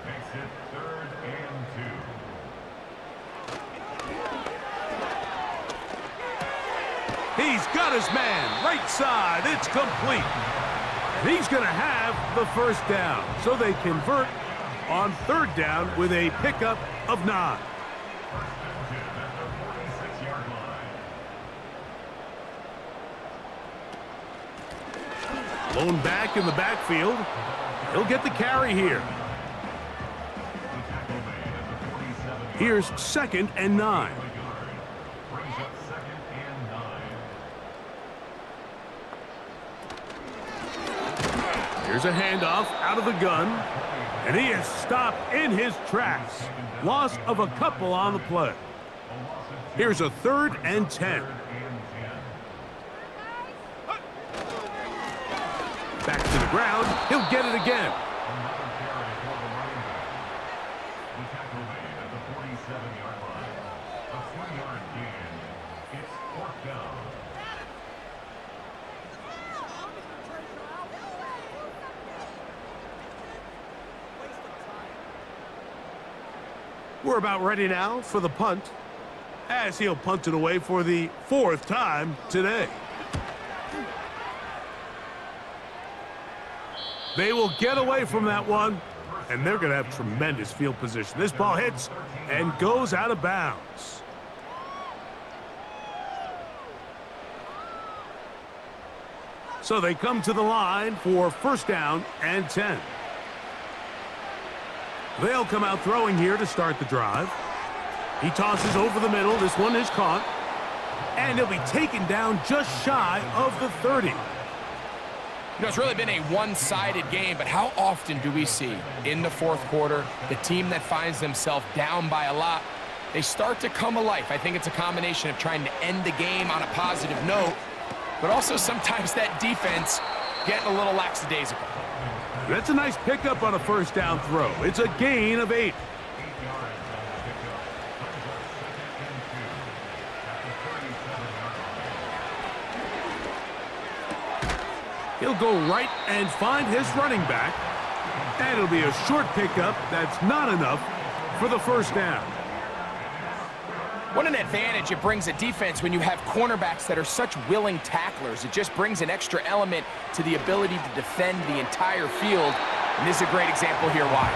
Makes it 3rd and 2. He's got his man right side. It's complete. And he's going to have the first down. So they convert on 3rd down with a pickup of 9. Blown back in the backfield. He'll get the carry here. Here's 2nd and 9. Brings up 2nd and Here's a handoff out of the gun, and he is stopped in his tracks. Loss of a couple on the play. Here's a 3rd and 10. Back to the ground. He'll get it again. We're about ready now for the punt, as he'll punt it away for the 4th time today. They will get away from that one, and they're going to have tremendous field position. This ball hits and goes out of bounds. So they come to the line for 1st down and 10. They'll come out throwing here to start the drive. He tosses over the middle. This one is caught. And he'll be taken down just shy of the 30. You know, it's really been a one-sided game, but how often do we see in the 4th quarter the team that finds themselves down by a lot, they start to come alive? I think it's a combination of trying to end the game on a positive note, but also sometimes that defense getting a little lackadaisical. That's a nice pickup on a 1st down throw. It's a gain of 8. He'll go right and find his running back. And it'll be a short pickup. That's not enough for the 1st down. What an advantage it brings a defense when you have cornerbacks that are such willing tacklers. It just brings an extra element to the ability to defend the entire field. And this is a great example here why.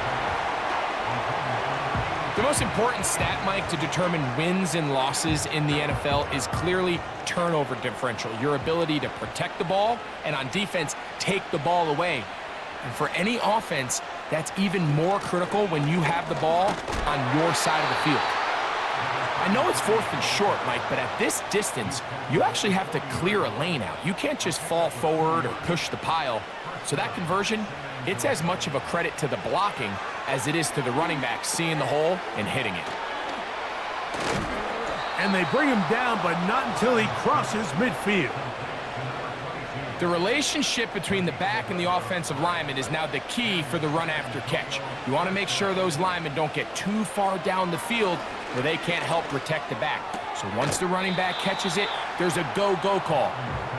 The most important stat, Mike, to determine wins and losses in the NFL is clearly turnover differential. Your ability to protect the ball and on defense, take the ball away. And for any offense, that's even more critical when you have the ball on your side of the field. I know it's 4th and short, Mike, but at this distance, you actually have to clear a lane out. You can't just fall forward or push the pile. So that conversion, it's as much of a credit to the blocking as it is to the running back seeing the hole and hitting it. And they bring him down, but not until he crosses midfield. The relationship between the back and the offensive lineman is now the key for the run after catch. You want to make sure those linemen don't get too far down the field where they can't help protect the back. So once the running back catches it, there's a go-go call.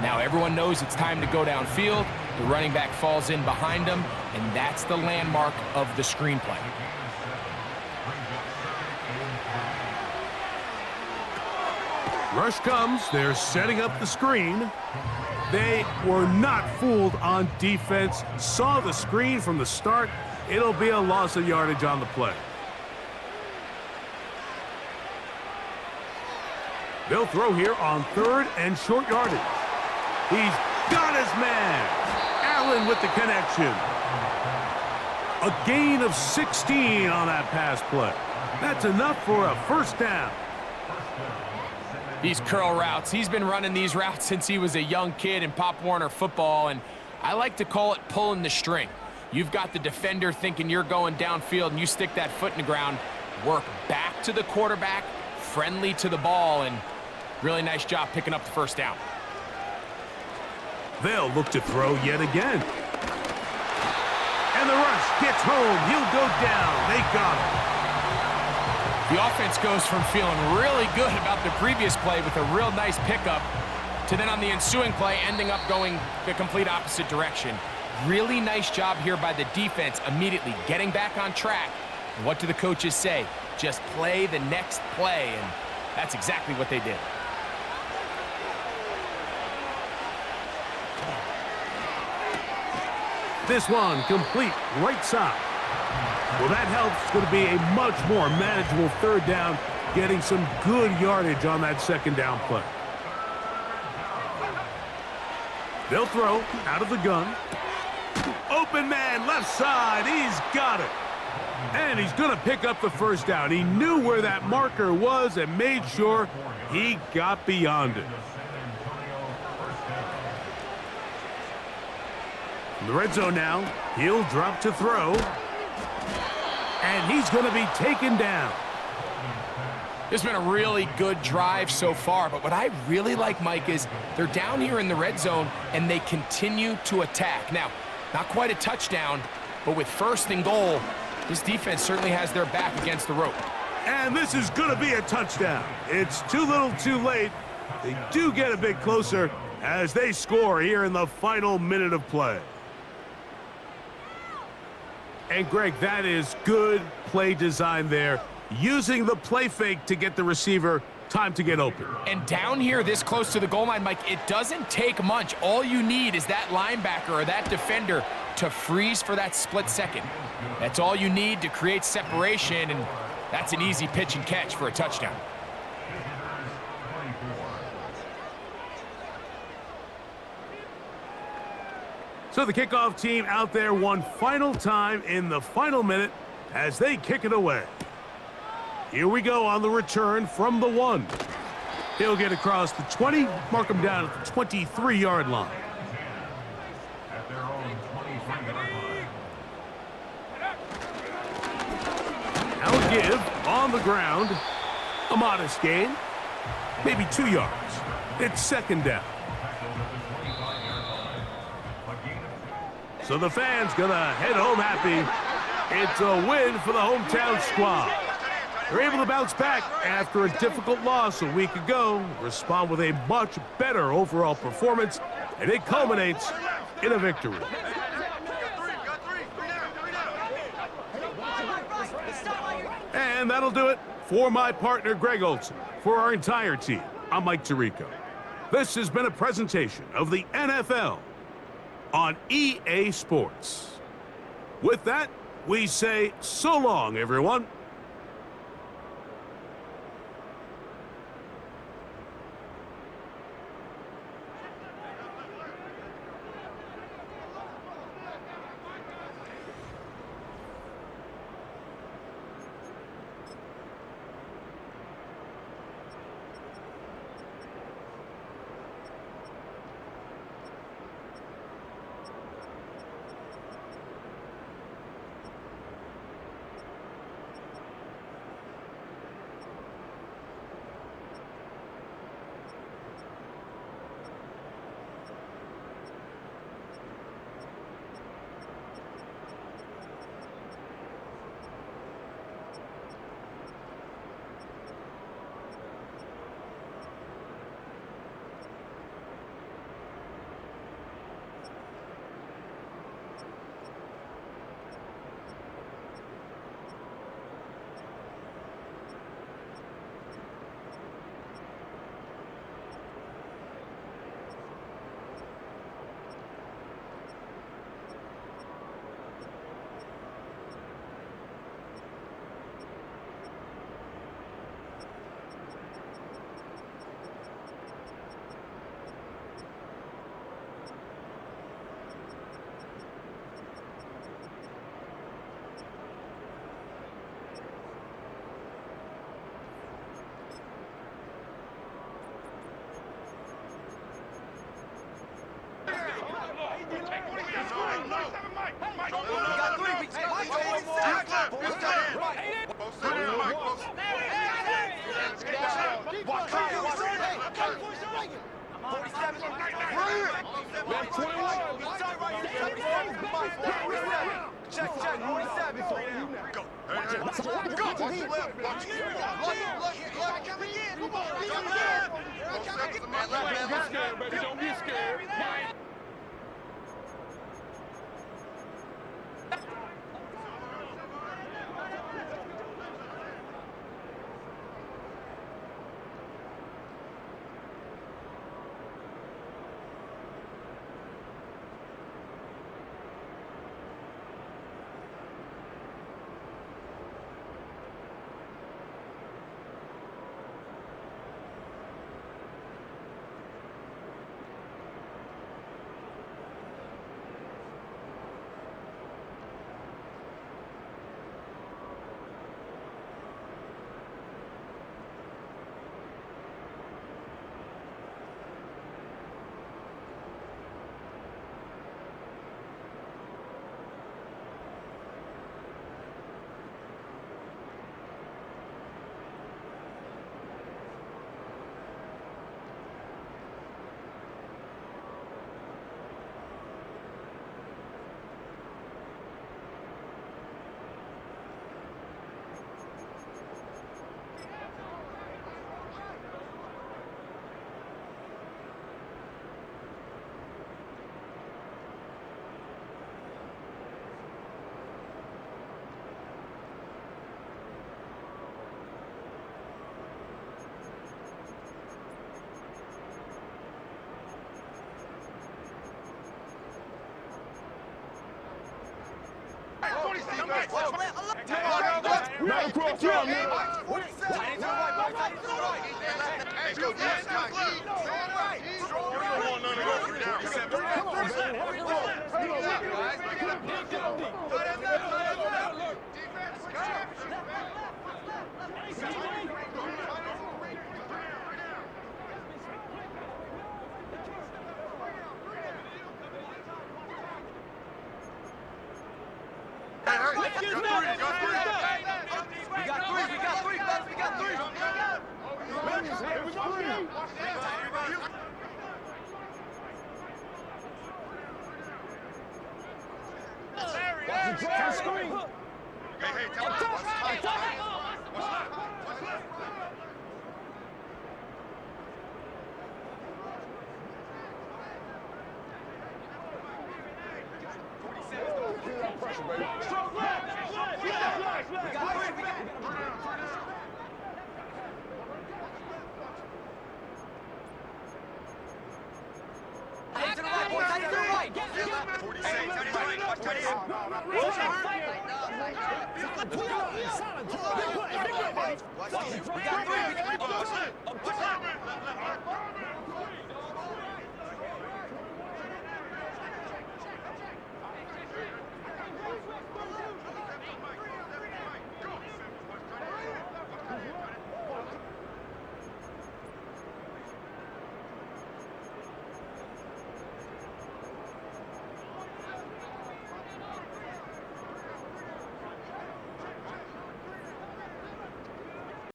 Now everyone knows it's time to go downfield. The running back falls in behind him, and that's the landmark of the screenplay. Rush comes. They're setting up the screen. They were not fooled on defense. Saw the screen from the start. It'll be a loss of yardage on the play. They'll throw here on 3rd and short yardage. He's got his man. Allen with the connection. A gain of 16 on that pass play. That's enough for a 1st down. These curl routes, he's been running these routes since he was a young kid in Pop Warner football, and I like to call it pulling the string. You've got the defender thinking you're going downfield, and you stick that foot in the ground, work back to the quarterback, friendly to the ball, and really nice job picking up the 1st down. They'll look to throw yet again. And the rush gets home. He'll go down. They got him. The offense goes from feeling really good about the previous play with a real nice pickup to then on the ensuing play ending up going the complete opposite direction. Really nice job here by the defense immediately getting back on track. And what do the coaches say? Just play the next play, and that's exactly what they did. This one complete right side. Well, that helps. It's going to be a much more manageable 3rd down, getting some good yardage on that 2nd down play. They'll throw out of the gun. Open man, left side. He's got it. And he's going to pick up the 1st down. He knew where that marker was and made sure he got beyond it. In the red zone now, he'll drop to throw. And he's going to be taken down. This has been a really good drive so far, but what I really like, Mike, is they're down here in the red zone, and they continue to attack. Now, not quite a touchdown, but with 1st and goal, this defense certainly has their back against the rope. And this is going to be a touchdown. It's too little too late. They do get a bit closer as they score here in the final minute of play. And, Greg, that is good play design there, using the play fake to get the receiver time to get open. And down here this close to the goal line, Mike, it doesn't take much. All you need is that linebacker or that defender to freeze for that split second. That's all you need to create separation, and that's an easy pitch and catch for a touchdown. So the kickoff team out there one final time in the final minute as they kick it away. Here we go on the return from the 1. He'll get across the 20, mark him down at the 23-yard line. At their own 23-yard line. Now a give on the ground. A modest gain, maybe 2 yards. It's 2nd down. So the fans gonna head home happy. It's a win for the hometown squad. They're able to bounce back after a difficult loss a week ago, respond with a much better overall performance, and it culminates in a victory. And that'll do it for my partner, Greg Olson. For our entire team, I'm Mike Tirico. This has been a presentation of the NFL on EA Sports. With that, we say so long, everyone. Don't be scared. Not across here, man.